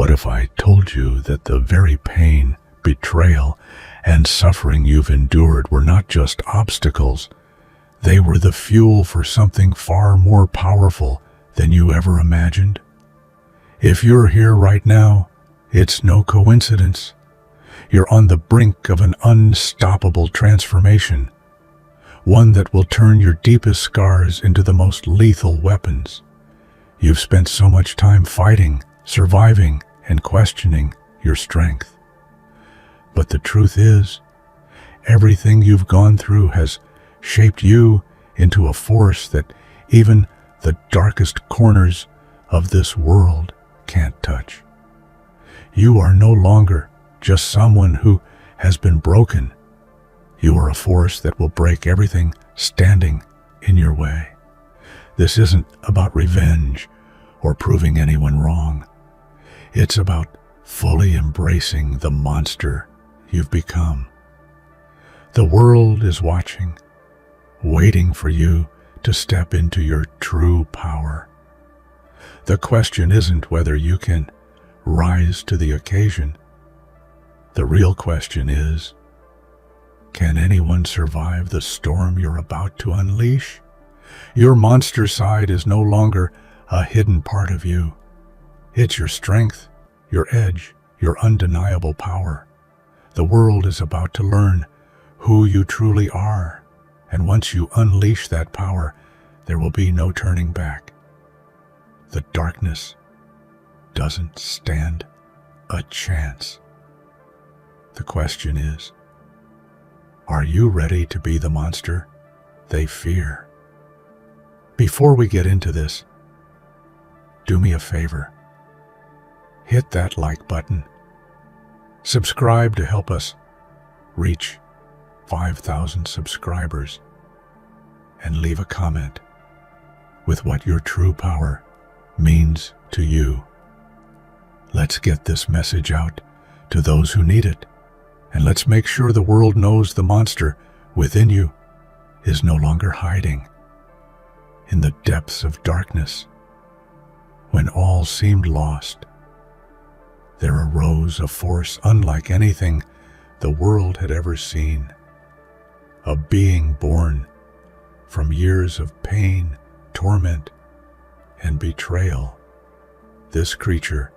What if I told you that the very pain, betrayal, and suffering you've endured were not just obstacles, they were the fuel for something far more powerful than you ever imagined? If you're here right now, it's no coincidence. You're on the brink of an unstoppable transformation, one that will turn your deepest scars into the most lethal weapons. You've spent so much time fighting, surviving, and questioning your strength. But the truth is, everything you've gone through has shaped you into a force that even the darkest corners of this world can't touch. You are no longer just someone who has been broken. You are a force that will break everything standing in your way. This isn't about revenge or proving anyone wrong. It's about fully embracing the monster you've become. The world is watching, waiting for you to step into your true power. The question isn't whether you can rise to the occasion. The real question is, can anyone survive the storm you're about to unleash? Your monster side is no longer a hidden part of you. It's your strength, your edge, your undeniable power. The world is about to learn who you truly are, and once you unleash that power, there will be no turning back. The darkness doesn't stand a chance. The question is, are you ready to be the monster they fear? Before we get into this, do me a favor. Hit that like button. Subscribe to help us reach 5,000 subscribers. And leave a comment with what your true power means to you. Let's get this message out to those who need it. And let's make sure the world knows the monster within you is no longer hiding in the depths of darkness. When all seemed lost, there arose a force unlike anything the world had ever seen. A being born from years of pain, torment, and betrayal. This creature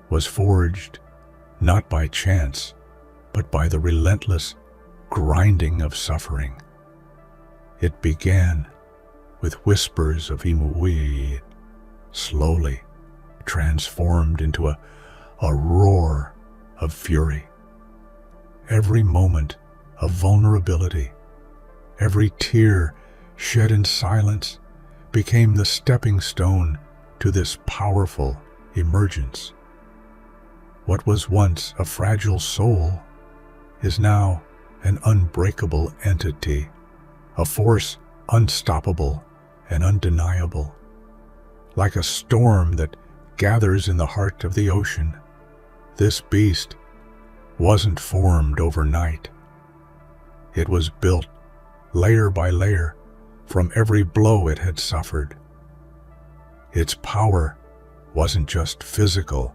was forged not by chance, but by the relentless grinding of suffering. It began with whispers of Imui, slowly transformed into a roar of fury. Every moment of vulnerability, every tear shed in silence became the stepping stone to this powerful emergence. What was once a fragile soul is now an unbreakable entity, a force unstoppable and undeniable. Like a storm that gathers in the heart of the ocean, this beast wasn't formed overnight. It was built layer by layer from every blow it had suffered. Its power wasn't just physical.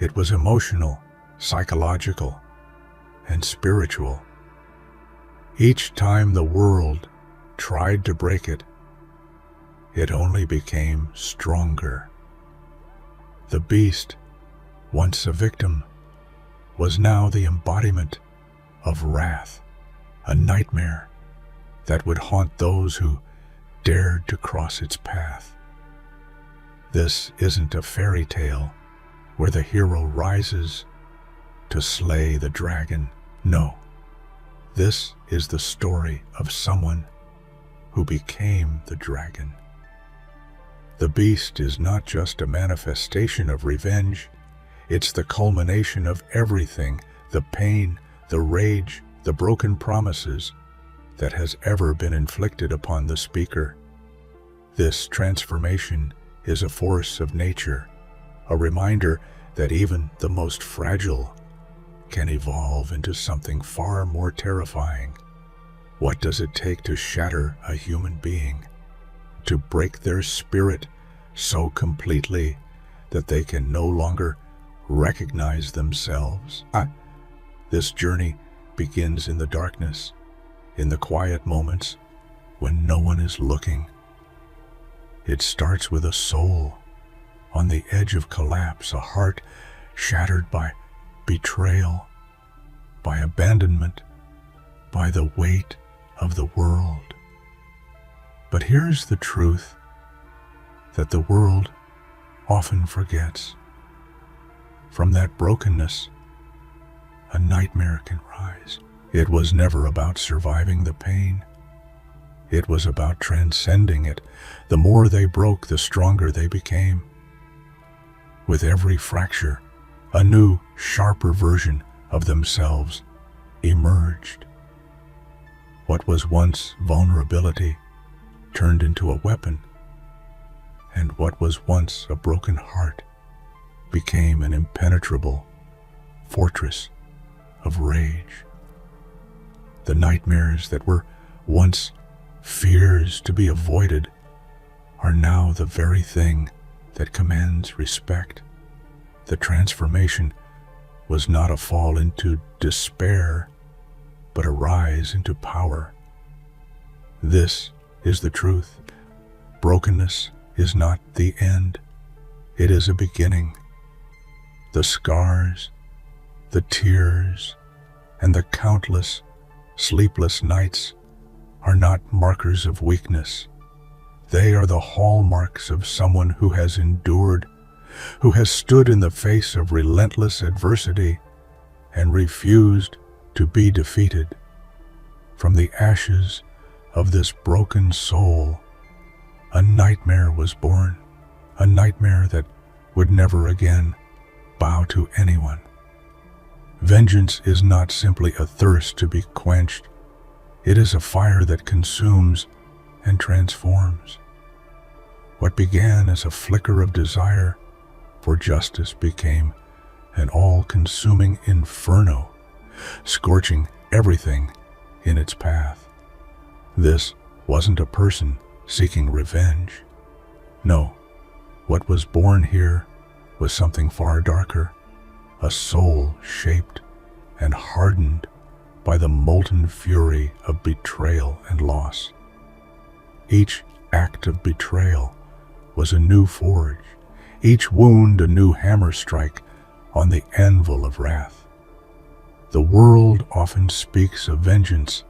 It was emotional, psychological, and spiritual. Each time the world tried to break it, it only became stronger. The beast, once a victim, was now the embodiment of wrath, a nightmare that would haunt those who dared to cross its path. This isn't a fairy tale where the hero rises to slay the dragon. No, this is the story of someone who became the dragon. The beast is not just a manifestation of revenge, it's the culmination of everything, the pain, the rage, the broken promises that has ever been inflicted upon the speaker. This transformation is a force of nature, a reminder that even the most fragile can evolve into something far more terrifying. What does it take to shatter a human being? To break their spirit so completely that they can no longer recognize themselves. This journey begins in the darkness, in the quiet moments when no one is looking. It starts with a soul on the edge of collapse, a heart shattered by betrayal, by abandonment, by the weight of the world. But here's the truth that the world often forgets. From that brokenness, a nightmare can rise. It was never about surviving the pain. It was about transcending it. The more they broke, the stronger they became. With every fracture, a new, sharper version of themselves emerged. What was once vulnerability turned into a weapon, and what was once a broken heart became an impenetrable fortress of rage. The nightmares that were once fears to be avoided are now the very thing that commands respect. The transformation was not a fall into despair, but a rise into power. This is the truth. Brokenness is not the end. It is a beginning. The scars, the tears, and the countless sleepless nights are not markers of weakness. They are the hallmarks of someone who has endured, who has stood in the face of relentless adversity and refused to be defeated. From the ashes of this broken soul, a nightmare was born, a nightmare that would never again bow to anyone. Vengeance is not simply a thirst to be quenched. It is a fire that consumes and transforms. What began as a flicker of desire for justice became an all-consuming inferno, scorching everything in its path. This wasn't a person seeking revenge. No, what was born here was something far darker, a soul shaped and hardened by the molten fury of betrayal and loss. Each act of betrayal was a new forge, each wound a new hammer strike on the anvil of wrath. The world often speaks of vengeance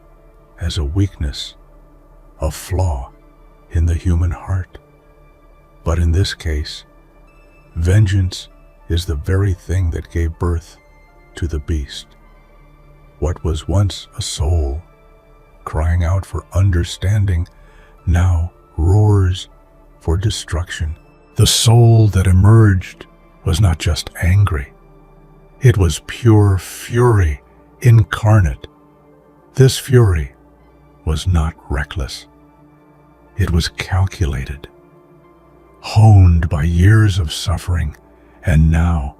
as a weakness, a flaw in the human heart. But in this case, vengeance is the very thing that gave birth to the beast. What was once a soul crying out for understanding now roars for destruction. The soul that emerged was not just angry. It was pure fury incarnate. This fury was not reckless. It was calculated, honed by years of suffering, and now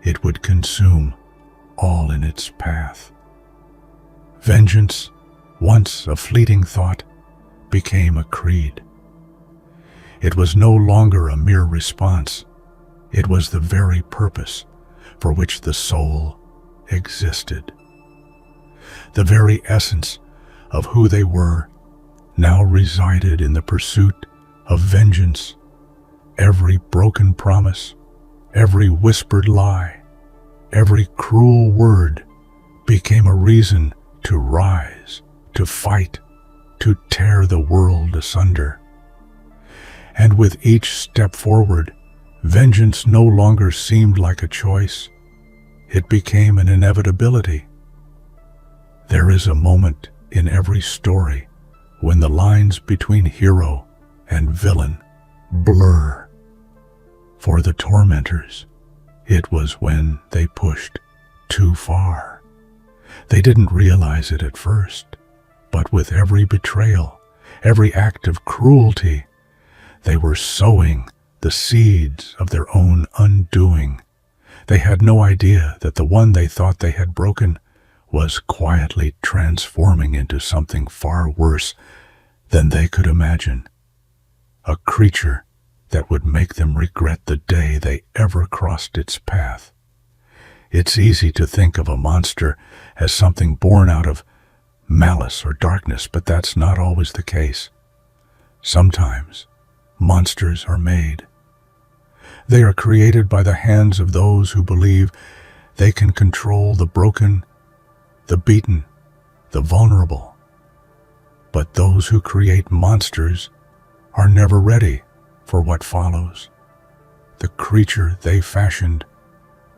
it would consume all in its path. Vengeance, once a fleeting thought, became a creed. It was no longer a mere response. It was the very purpose for which the soul existed. The very essence of who they were now resided in the pursuit of vengeance. Every broken promise, every whispered lie, every cruel word became a reason to rise, to fight, to tear the world asunder. And with each step forward, vengeance no longer seemed like a choice. It became an inevitability. There is a moment in every story when the lines between hero and villain blur. For the tormentors, it was when they pushed too far. They didn't realize it at first, but with every betrayal, every act of cruelty, they were sowing the seeds of their own undoing. They had no idea that the one they thought they had broken was quietly transforming into something far worse than they could imagine. A creature that would make them regret the day they ever crossed its path. It's easy to think of a monster as something born out of malice or darkness, but that's not always the case. Sometimes monsters are made. They are created by the hands of those who believe they can control the broken, the beaten, the vulnerable. But those who create monsters are never ready for what follows. The creature they fashioned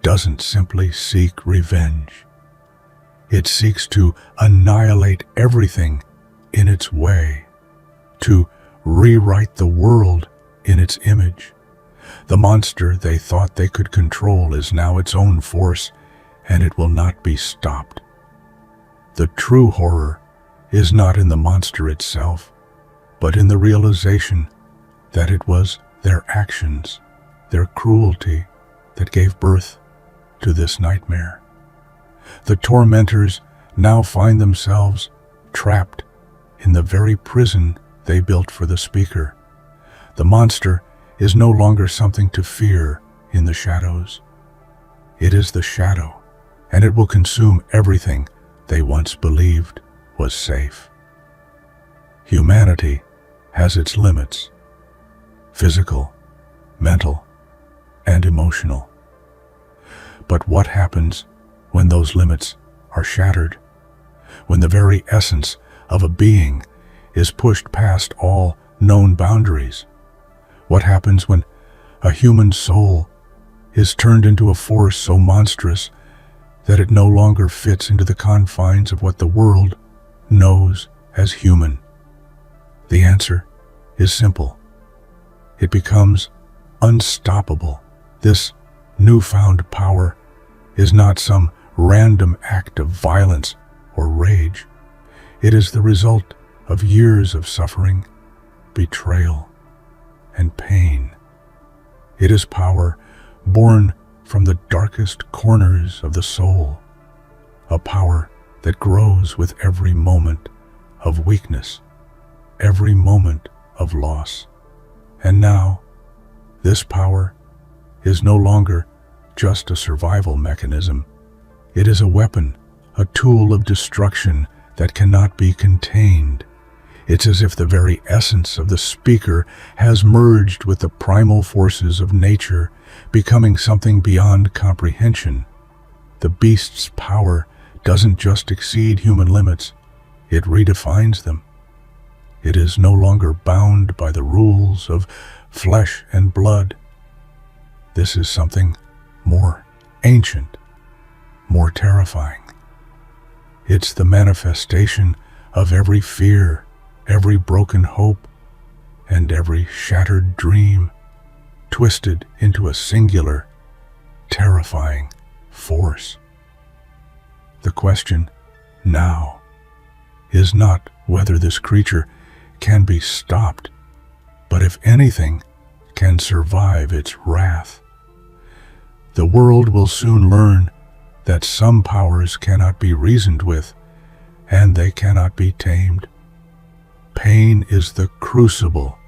doesn't simply seek revenge. It seeks to annihilate everything in its way, to rewrite the world in its image. The monster they thought they could control is now its own force, and it will not be stopped. The true horror is not in the monster itself, but in the realization that it was their actions, their cruelty, that gave birth to this nightmare. The tormentors now find themselves trapped in the very prison they built for the speaker. The monster is no longer something to fear in the shadows. It is the shadow, and it will consume everything they once believed was safe. Humanity has its limits: physical, mental, and emotional. But what happens when those limits are shattered? When the very essence of a being is pushed past all known boundaries? What happens when a human soul is turned into a force so monstrous that it no longer fits into the confines of what the world knows as human? The answer is simple. It becomes unstoppable. This newfound power is not some random act of violence or rage. It is the result of years of suffering, betrayal, and pain. It is power born from the darkest corners of the soul, a power that grows with every moment of weakness, every moment of loss. And now, this power is no longer just a survival mechanism. It is a weapon, a tool of destruction that cannot be contained. It's as if the very essence of the speaker has merged with the primal forces of nature, becoming something beyond comprehension. The beast's power doesn't just exceed human limits, it redefines them. It is no longer bound by the rules of flesh and blood. This is something more ancient, more terrifying. It's the manifestation of every fear, every broken hope, and every shattered dream, twisted into a singular, terrifying force. The question now is not whether this creature can be stopped, but if anything can survive its wrath. The world will soon learn that some powers cannot be reasoned with, and they cannot be tamed. Pain is the crucible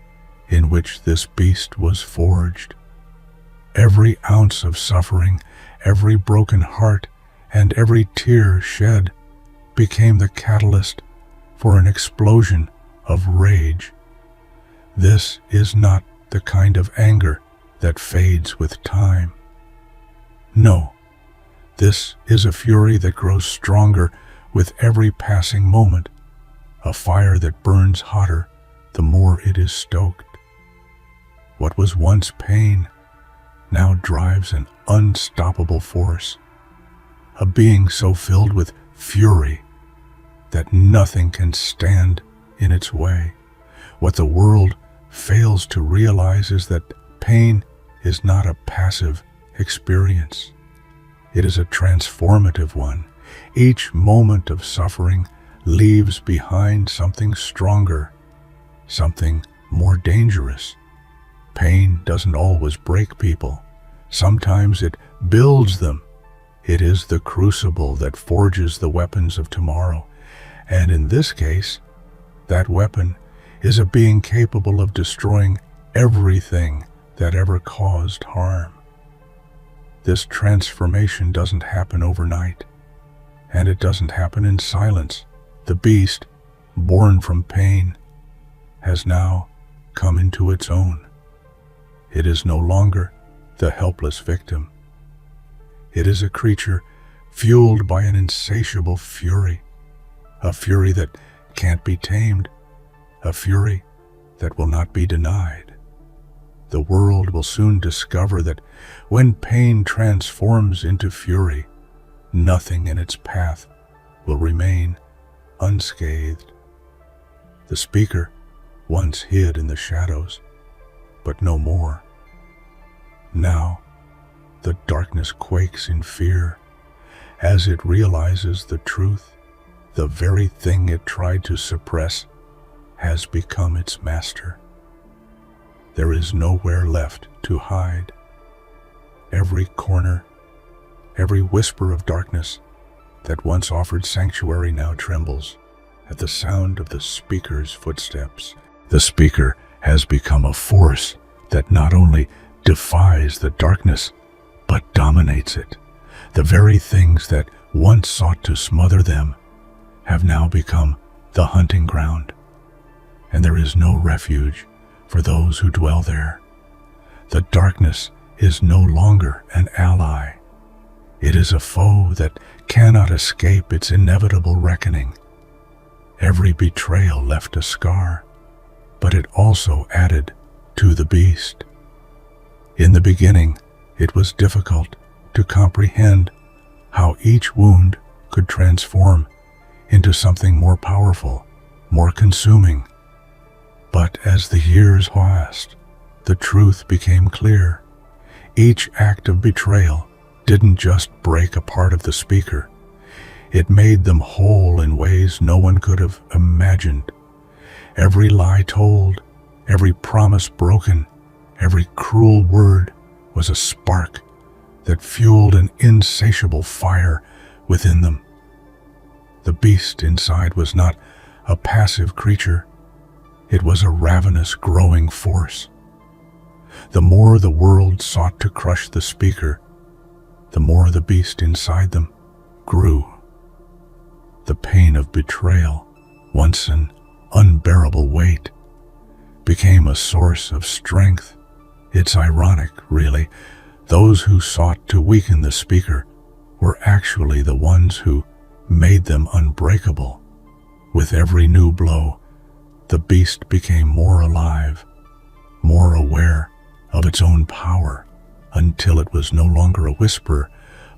in which this beast was forged. Every ounce of suffering, every broken heart, and every tear shed became the catalyst for an explosion of rage. This is not the kind of anger that fades with time. No, this is a fury that grows stronger with every passing moment, a fire that burns hotter the more it is stoked. What was once pain now drives an unstoppable force, a being so filled with fury that nothing can stand in its way. What the world fails to realize is that pain is not a passive experience. It is a transformative one. Each moment of suffering leaves behind something stronger, something more dangerous. Pain doesn't always break people. Sometimes it builds them. It is the crucible that forges the weapons of tomorrow. And in this case, that weapon is a being capable of destroying everything that ever caused harm. This transformation doesn't happen overnight, and it doesn't happen in silence. The beast, born from pain, has now come into its own. It is no longer the helpless victim. It is a creature fueled by an insatiable fury, a fury that can't be tamed, a fury that will not be denied. The world will soon discover that when pain transforms into fury, nothing in its path will remain unscathed. The speaker once hid in the shadows, but no more. Now, the darkness quakes in fear as it realizes the truth. The very thing it tried to suppress has become its master. There is nowhere left to hide. Every corner, every whisper of darkness that once offered sanctuary now trembles at the sound of the speaker's footsteps. The speaker has become a force that not only defies the darkness, but dominates it. The very things that once sought to smother them have now become the hunting ground, and there is no refuge for those who dwell there. The darkness is no longer an ally. It is a foe that cannot escape its inevitable reckoning. Every betrayal left a scar, but it also added to the beast. In the beginning, it was difficult to comprehend how each wound could transform into something more powerful, more consuming. But as the years passed, the truth became clear. Each act of betrayal didn't just break a part of the speaker. It made them whole in ways no one could have imagined. Every lie told, every promise broken, every cruel word was a spark that fueled an insatiable fire within them. The beast inside was not a passive creature. It was a ravenous, growing force. The more the world sought to crush the speaker, the more the beast inside them grew. The pain of betrayal, once an unbearable weight, became a source of strength. It's ironic, really. Those who sought to weaken the speaker were actually the ones who made them unbreakable. With every new blow, the beast became more alive, more aware of its own power, until it was no longer a whisper,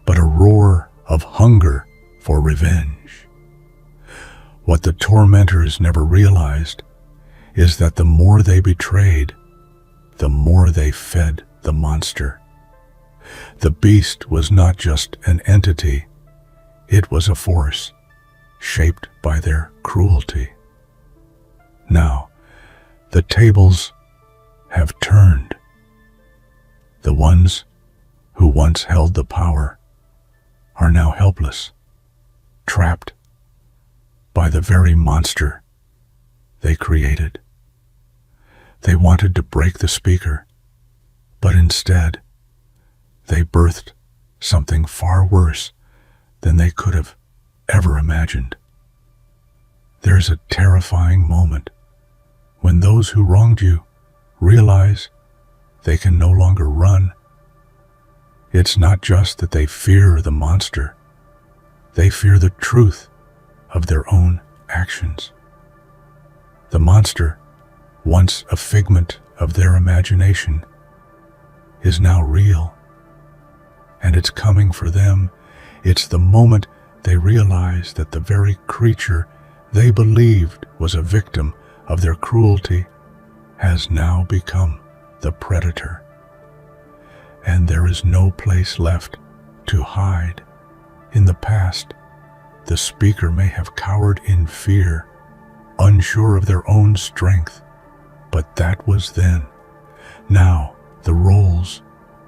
but a roar of hunger for revenge. What the tormentors never realized is that the more they betrayed, the more they fed the monster. The beast was not just an entity, it was a force shaped by their cruelty. Now, the tables have turned. The ones who once held the power are now helpless, trapped by the very monster they created. They wanted to break the speaker, but instead, they birthed something far worse than they could have ever imagined. There's a terrifying moment when those who wronged you realize they can no longer run. It's not just that they fear the monster, they fear the truth of their own actions. The monster, once a figment of their imagination, is now real, and it's coming for them. It's the moment they realize that the very creature they believed was a victim of their cruelty has now become the predator. And there is no place left to hide. In the past, the speaker may have cowered in fear, unsure of their own strength, but that was then. Now, the roles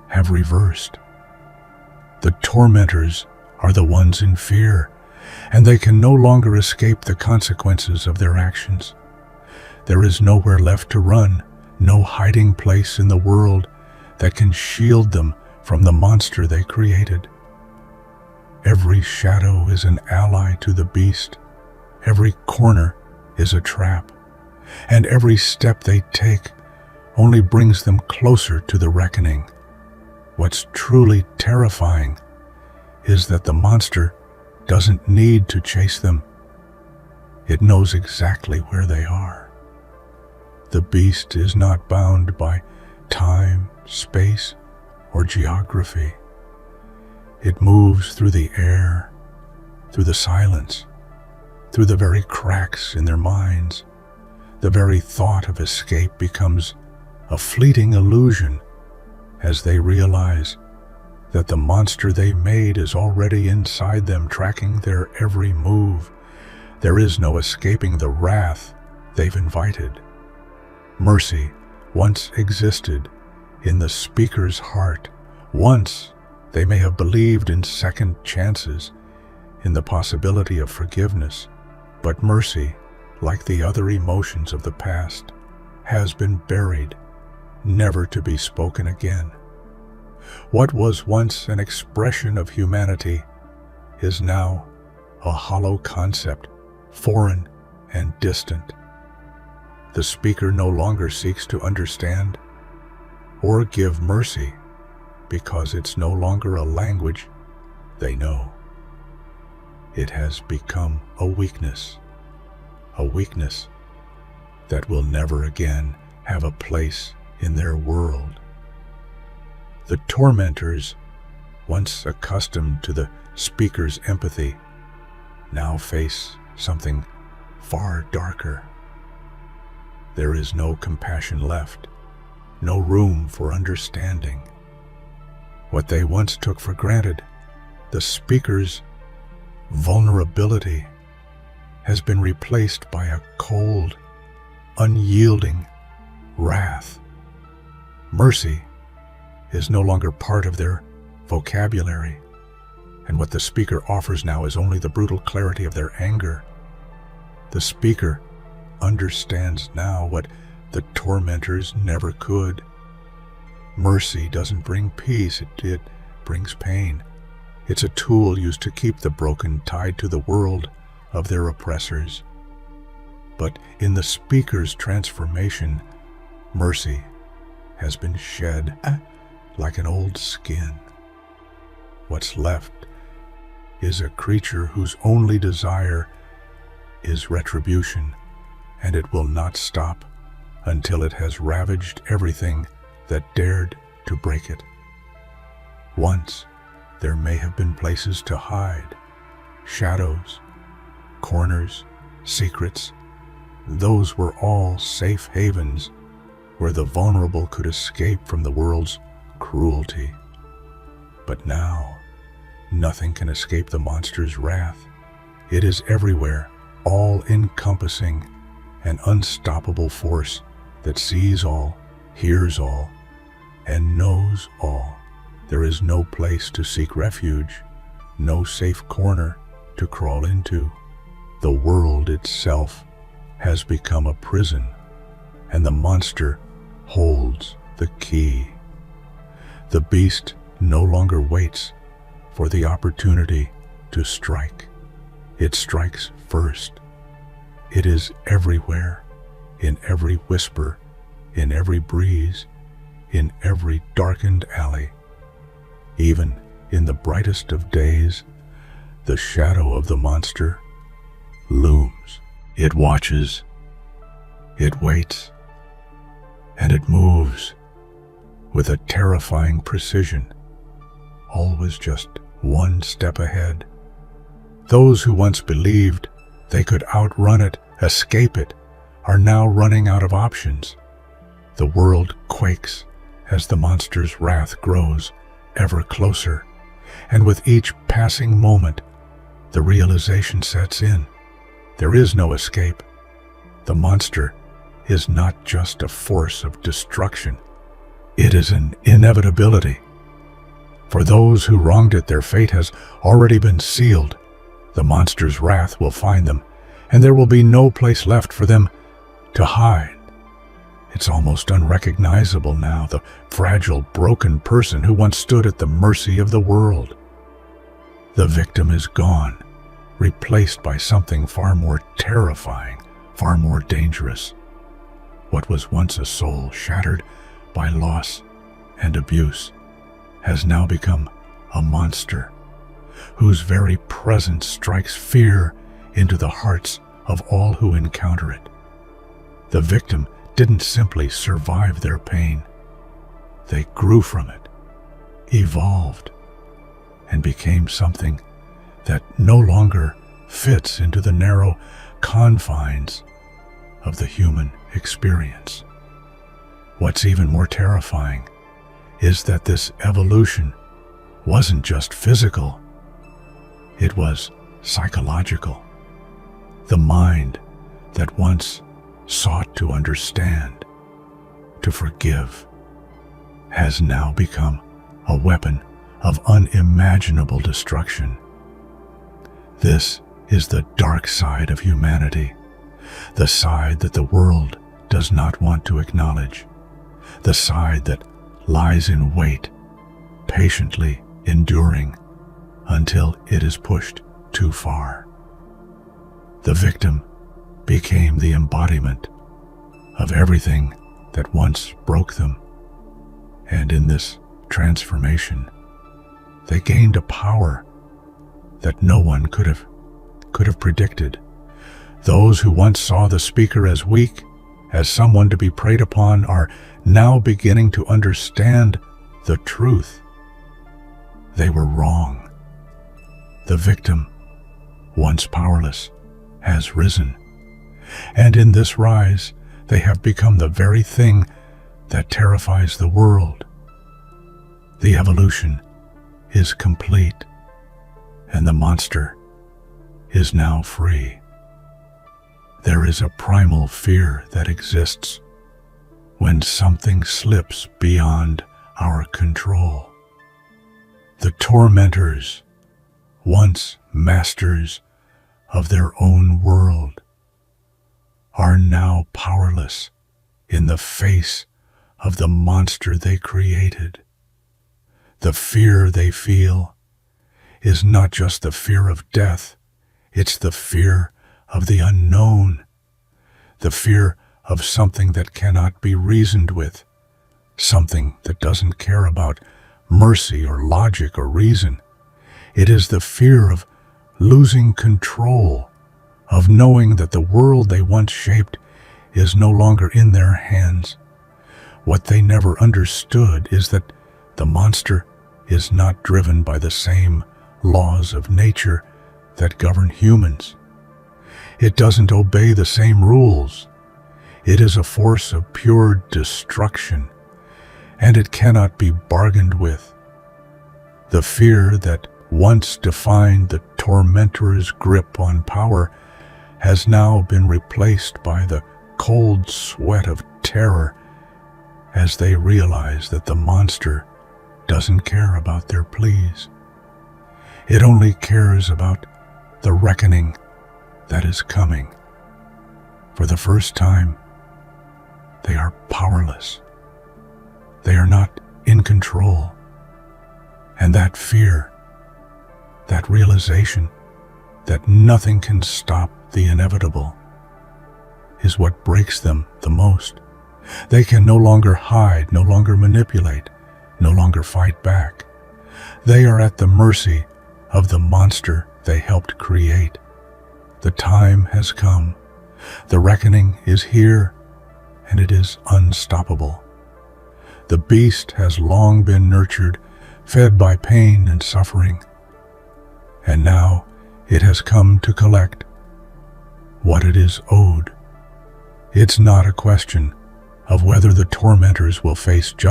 have reversed. The tormentors are the ones in fear, and they can no longer escape the consequences of their actions. There is nowhere left to run, no hiding place in the world that can shield them from the monster they created. Every shadow is an ally to the beast. Every corner is a trap, and every step they take only brings them closer to the reckoning. What's truly terrifying is that the monster doesn't need to chase them. It knows exactly where they are. The beast is not bound by time, space, or geography. It moves through the air, through the silence, through the very cracks in their minds. The very thought of escape becomes a fleeting illusion as they realize that the monster they made is already inside them, tracking their every move. There is no escaping the wrath they've invited. Mercy once existed in the speaker's heart. Once they may have believed in second chances, in the possibility of forgiveness. But mercy, like the other emotions of the past, has been buried, never to be spoken again. What was once an expression of humanity is now a hollow concept, foreign and distant. The speaker no longer seeks to understand or give mercy because it's no longer a language they know. It has become a weakness that will never again have a place in their world. The tormentors, once accustomed to the speaker's empathy, now face something far darker. There is no compassion left, no room for understanding. What they once took for granted, the speaker's vulnerability, has been replaced by a cold, unyielding wrath. Mercy is no longer part of their vocabulary, and what the speaker offers now is only the brutal clarity of their anger. The speaker understands now what the tormentors never could. Mercy doesn't bring peace, it brings pain. It's a tool used to keep the broken tied to the world of their oppressors. But in the speaker's transformation, mercy has been shed like an old skin. What's left is a creature whose only desire is retribution, and it will not stop until it has ravaged everything that dared to break it. Once, there may have been places to hide, shadows, corners, secrets. Those were all safe havens where the vulnerable could escape from the world's cruelty. But now, nothing can escape the monster's wrath. It is everywhere, all-encompassing, an unstoppable force that sees all, hears all, and knows all. There is no place to seek refuge, no safe corner to crawl into. The world itself has become a prison, and the monster holds the key. The beast no longer waits for the opportunity to strike. It strikes first. It is everywhere, in every whisper, in every breeze, in every darkened alley. Even in the brightest of days, the shadow of the monster looms. It watches, it waits, and it moves with a terrifying precision, always just one step ahead. Those who once believed they could outrun it, escape it, are now running out of options. The world quakes as the monster's wrath grows ever closer, and with each passing moment, the realization sets in. There is no escape. The monster is not just a force of destruction. It is an inevitability. For those who wronged it, their fate has already been sealed. The monster's wrath will find them, and there will be no place left for them to hide. It's almost unrecognizable now, the fragile, broken person who once stood at the mercy of the world. The victim is gone, replaced by something far more terrifying, far more dangerous. What was once a soul shattered by loss and abuse has now become a monster whose very presence strikes fear into the hearts of all who encounter it. The victim didn't simply survive their pain. They grew from it, evolved, and became something that no longer fits into the narrow confines of the human experience. What's even more terrifying is that this evolution wasn't just physical, it was psychological. The mind that once sought to understand, to forgive, has now become a weapon of unimaginable destruction. This is the dark side of humanity, the side that the world does not want to acknowledge, the side that lies in wait, patiently enduring until it is pushed too far. The victim became the embodiment of everything that once broke them, and in this transformation, they gained a power that no one could have predicted. Those who once saw the speaker as weak, as someone to be preyed upon, are now beginning to understand the truth. They were wrong. The victim, once powerless, has risen, and in this rise, they have become the very thing that terrifies the world. The evolution is complete, and the monster is now free. There is a primal fear that exists when something slips beyond our control. The tormentors, once masters of their own world, are now powerless in the face of the monster they created. The fear they feel is not just the fear of death, it's the fear of the unknown, the fear of something that cannot be reasoned with, something that doesn't care about mercy or logic or reason. It is the fear of losing control, of knowing that the world they once shaped is no longer in their hands. What they never understood is that the monster is not driven by the same laws of nature that govern humans. It doesn't obey the same rules. It is a force of pure destruction, and it cannot be bargained with. The fear that once defined the tormentor's grip on power has now been replaced by the cold sweat of terror as they realize that the monster doesn't care about their pleas. It only cares about the reckoning that is coming. For the first time, they are powerless. They are not in control. And that fear, that realization that nothing can stop the inevitable, is what breaks them the most. They can no longer hide, no longer manipulate, no longer fight back. They are at the mercy of the monster they helped create. The time has come. The reckoning is here, and it is unstoppable. The beast has long been nurtured, fed by pain and suffering, and now it has come to collect what it is owed. It's not a question of whether the tormentors will face judgment.